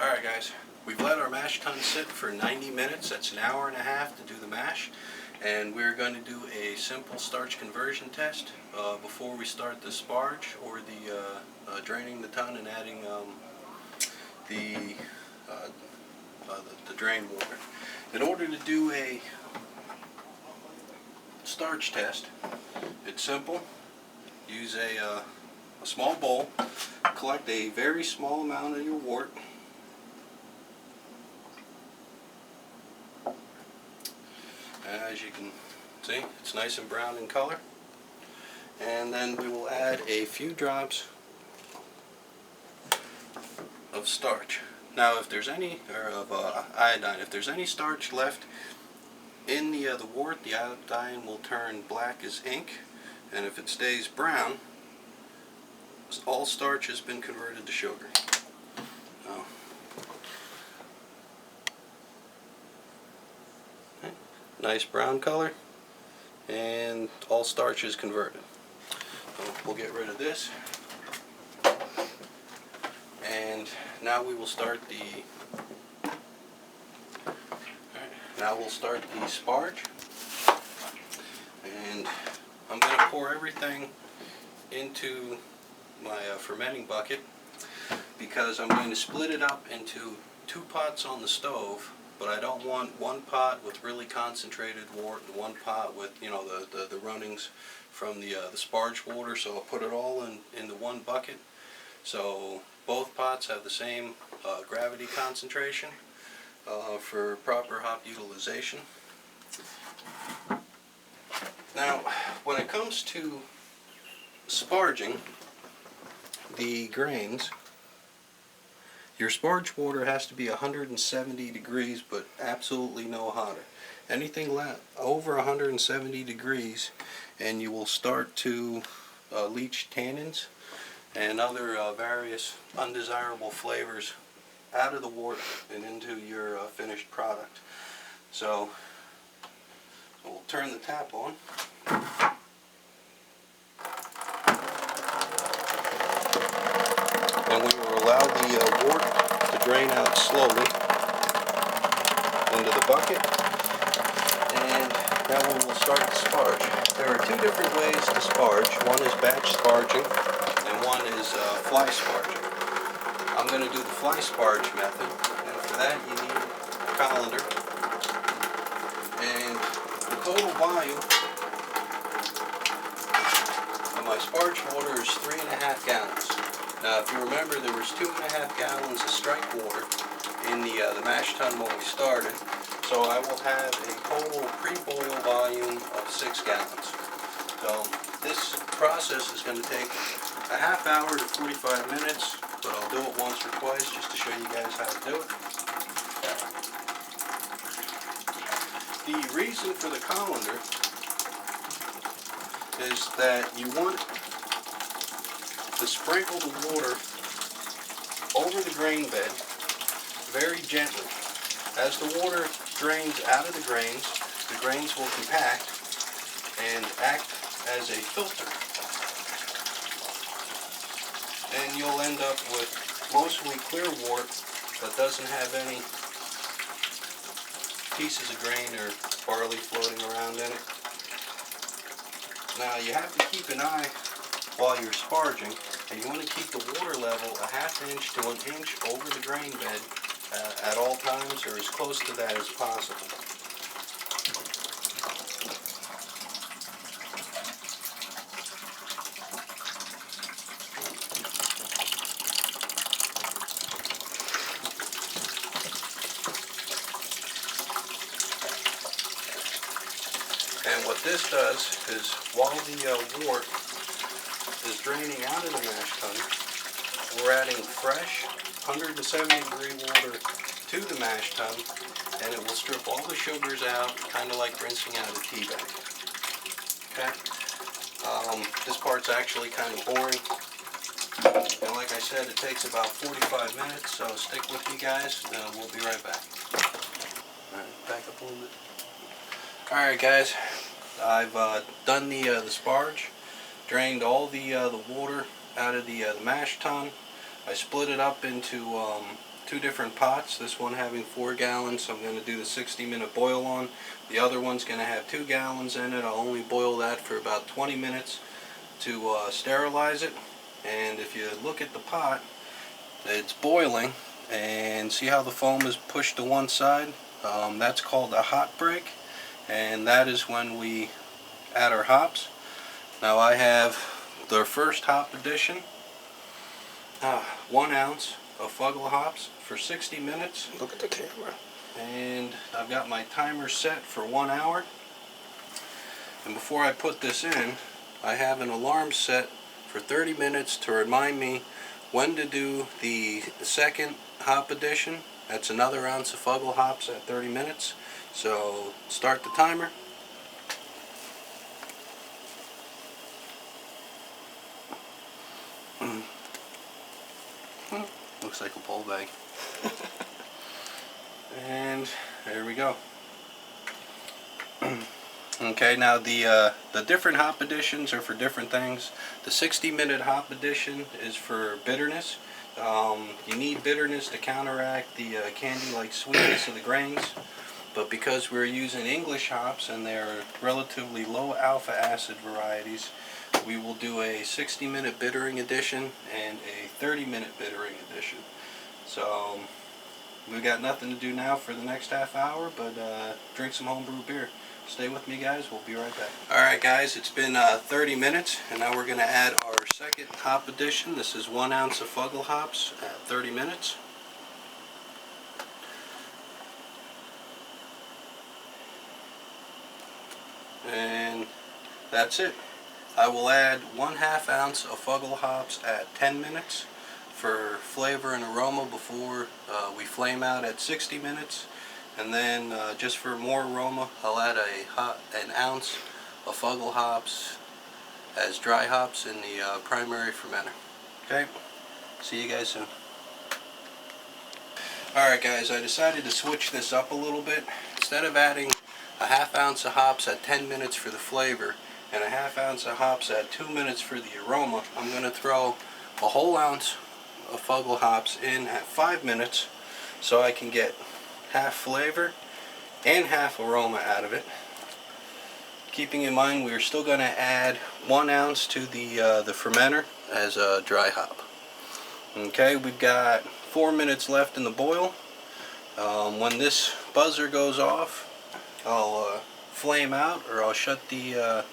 Alright guys, we've let our mash tun sit for 90 minutes. That's an hour and a half to do the mash. And we're going to do a simple starch conversion test before we start the sparge or the draining the tun and adding the drain water. In order to do a starch test, it's simple. Use a small bowl, collect a very small amount of your wort. As you can see, it's nice and brown in color. And then we will add a few drops of starch. Now, if there's any, iodine, if there's any starch left in the wort, the iodine will turn black as ink. And if it stays brown, all starch has been converted to sugar. Nice brown color, and all starch is converted. So we'll get rid of this, and now we will start the. Now we'll start the sparge, and I'm going to pour everything into my fermenting bucket because I'm going to split it up into 2 pots on the stove. But I don't want one pot with really concentrated wort and one pot with, you know, the runnings from the sparge water. So I'll put it all into one bucket. So both pots have the same gravity concentration for proper hop utilization. Now, when it comes to sparging the grains, your sparge water has to be 170 degrees, but absolutely no hotter. Anything over 170 degrees and you will start to leach tannins and other various undesirable flavors out of the wort and into your finished product. So we'll turn the tap on. And we will allow the wort to drain out slowly into the bucket. And now we will start the sparge. There are 2 different ways to sparge. One is batch sparging and one is fly sparging. I'm going to do the fly sparge method, and for that you need a colander. And the total volume of my sparge water is 3.5 gallons. Now, if you remember, there was 2.5 gallons of strike water in the mash tun when we started, so I will have a total pre-boil volume of 6 gallons. So this process is going to take a half hour to 45 minutes, but I'll do it once or twice just to show you guys how to do it. The reason for the colander is that you want to sprinkle the water over the grain bed very gently. As the water drains out of the grains will compact and act as a filter. And you'll end up with mostly clear wort that doesn't have any pieces of grain or barley floating around in it. Now you have to keep an eye while you're sparging, and you want to keep the water level a ½ inch to 1 inch over the grain bed at all times, or as close to that as possible. And what this does is, while the wort is draining out of the mash tun, we're adding fresh 170 degree water to the mash tun, and it will strip all the sugars out, kind of like rinsing out a tea bag. Okay? This part's actually kind of boring, and like I said, it takes about 45 minutes, so stick with me guys, and we'll be right back. Alright, back up a little bit. Alright guys, I've done the sparge, drained all the water out of the mash tun. I split it up into two different pots. This one having 4 gallons, so I'm going to do the 60-minute boil on. The other one's going to have 2 gallons in it. I'll only boil that for about 20 minutes to sterilize it. And if you look at the pot, it's boiling, and see how the foam is pushed to one side? That's called a hot break, and that is when we add our hops. Now I have the first hop addition, 1 ounce of Fuggle hops for 60 minutes. Look at the camera. And I've got my timer set for 1 hour. And before I put this in, I have an alarm set for 30 minutes to remind me when to do the second hop addition. That's another ounce of Fuggle hops at 30 minutes. So start the timer. Looks like a bowl bag. And there we go. Okay, now the different hop additions are for different things. The 60-minute hop addition is for bitterness. You need bitterness to counteract the candy-like sweetness of the grains. But because we're using English hops and they're relatively low alpha acid varieties, we will do a 60-minute bittering addition and a 30-minute bittering addition. So we've got nothing to do now for the next half hour, but drink some homebrew beer. Stay with me, guys. We'll be right back. Alright, guys, it's been 30 minutes, and now we're going to add our second hop addition. This is 1 ounce of Fuggle hops at 30 minutes. And that's it. I will add 1/2 ounce of Fuggle hops at 10 minutes for flavor and aroma before we flame out at 60 minutes. And then just for more aroma, I'll add an ounce of Fuggle hops as dry hops in the primary fermenter. Okay, see you guys soon. Alright, guys, I decided to switch this up a little bit. Instead of adding a 1/2 ounce of hops at 10 minutes for the flavor and a 1/2 ounce of hops at 2 minutes for the aroma, I'm going to throw a whole ounce of Fuggle hops in at 5 minutes so I can get half flavor and half aroma out of it. Keeping in mind we're still going to add 1 ounce to the fermenter as a dry hop. Okay, we've got 4 minutes left in the boil. When this buzzer goes off, I'll flame out, or I'll shut the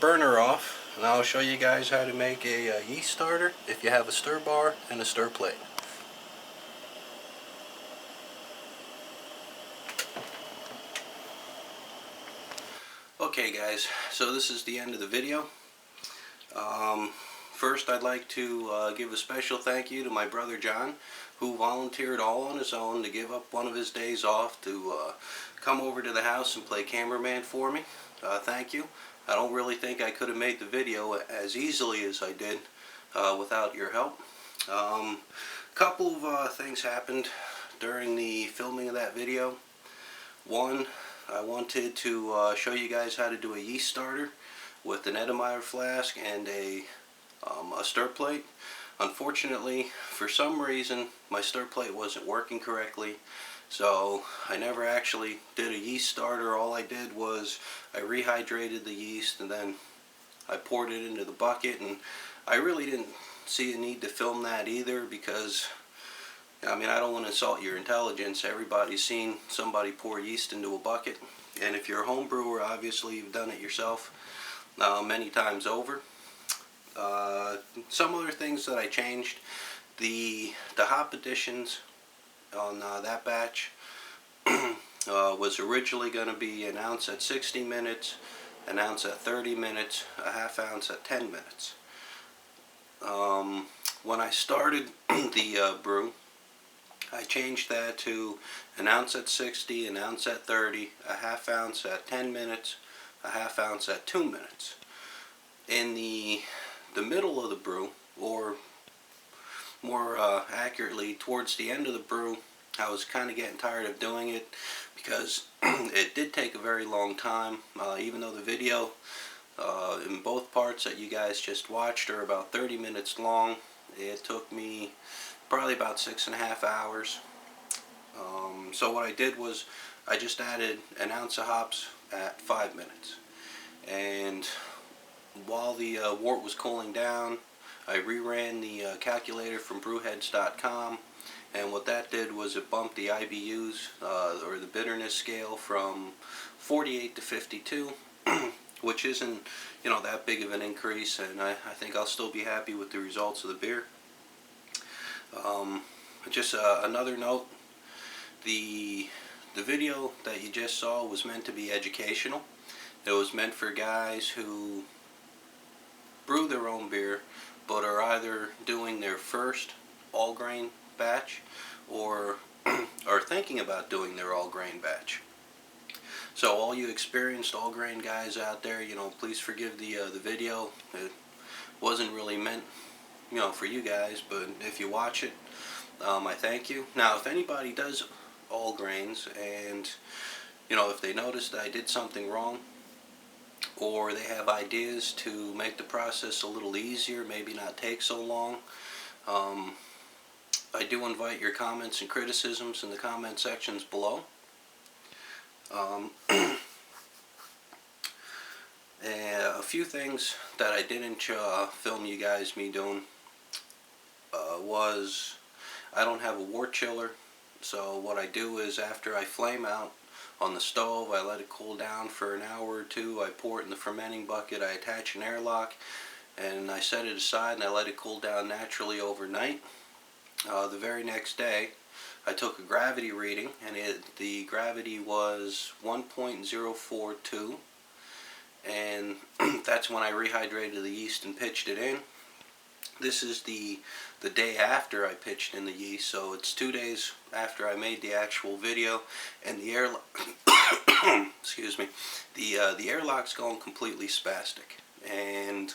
burner off, and I'll show you guys how to make a yeast starter if you have a stir bar and a stir plate. Okay, guys, so this is the end of the video. First, I'd like to give a special thank you to my brother John, who volunteered all on his own to give up one of his days off to come over to the house and play cameraman for me. Thank you. I don't really think I could have made the video as easily as I did without your help. Couple of things happened during the filming of that video. One, I wanted to show you guys how to do a yeast starter with an Edemeyer flask and a stir plate. Unfortunately, for some reason, my stir plate wasn't working correctly, so I never actually did a yeast starter. All I did was I rehydrated the yeast and then I poured it into the bucket, and I really didn't see a need to film that either because, I mean, I don't want to insult your intelligence. Everybody's seen somebody pour yeast into a bucket, and if you're a home brewer, obviously you've done it yourself many times over. Some other things that I changed, the hop additions on that batch was originally going to be an ounce at 60 minutes, an ounce at 30 minutes, a 1/2 ounce at 10 minutes. When I started the brew, I changed that to an ounce at 60, an ounce at 30, a 1/2 ounce at 10 minutes, a 1/2 ounce at 2 minutes. In the middle of the brew, or more accurately towards the end of the brew, I was kind of getting tired of doing it because it did take a very long time. Even though the video in both parts that you guys just watched are about 30 minutes long, it took me probably about 6.5 hours. So what I did was I just added an ounce of hops at 5 minutes, and while the wort was cooling down, I reran the calculator from brewheads.com, and what that did was it bumped the IBUs, or the bitterness scale, from 48 to 52, which isn't, that big of an increase, and I think I'll still be happy with the results of the beer. Just another note, the video that you just saw was meant to be educational. It was meant for guys who brew their own beer but are either doing their first all grain batch or are thinking about doing their all grain batch. So all you experienced all grain guys out there, please forgive the video. It wasn't really meant for you guys, but if you watch it, I thank you. Now if anybody does all grains and if they notice that I did something wrong, or they have ideas to make the process a little easier, maybe not take so long, I do invite your comments and criticisms in the comment sections below. A few things that I didn't film you guys me doing was I don't have a wort chiller, so what I do is after I flame out on the stove, I let it cool down for an hour or two, I pour it in the fermenting bucket, I attach an airlock, and I set it aside and I let it cool down naturally overnight. The very next day I took a gravity reading, and the gravity was 1.042, and that's when I rehydrated the yeast and pitched it in. This is the day after I pitched in the yeast, so it's 2 days after I made the actual video, and the airlock excuse me, the airlock's going completely spastic, and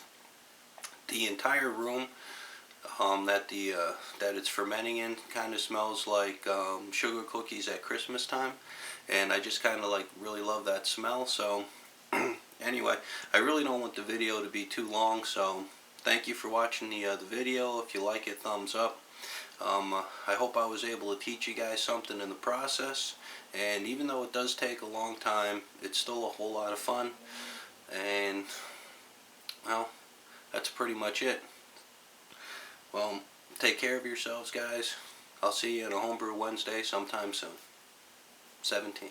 the entire room that it's fermenting in kind of smells like sugar cookies at Christmas time, and I just kind of really love that smell. So anyway, I really don't want the video to be too long, so thank you for watching the video. If you like it, thumbs up. I hope I was able to teach you guys something in the process, and even though it does take a long time, it's still a whole lot of fun. And well, that's pretty much it. Well, take care of yourselves, guys. I'll see you on a Homebrew Wednesday sometime soon. 17.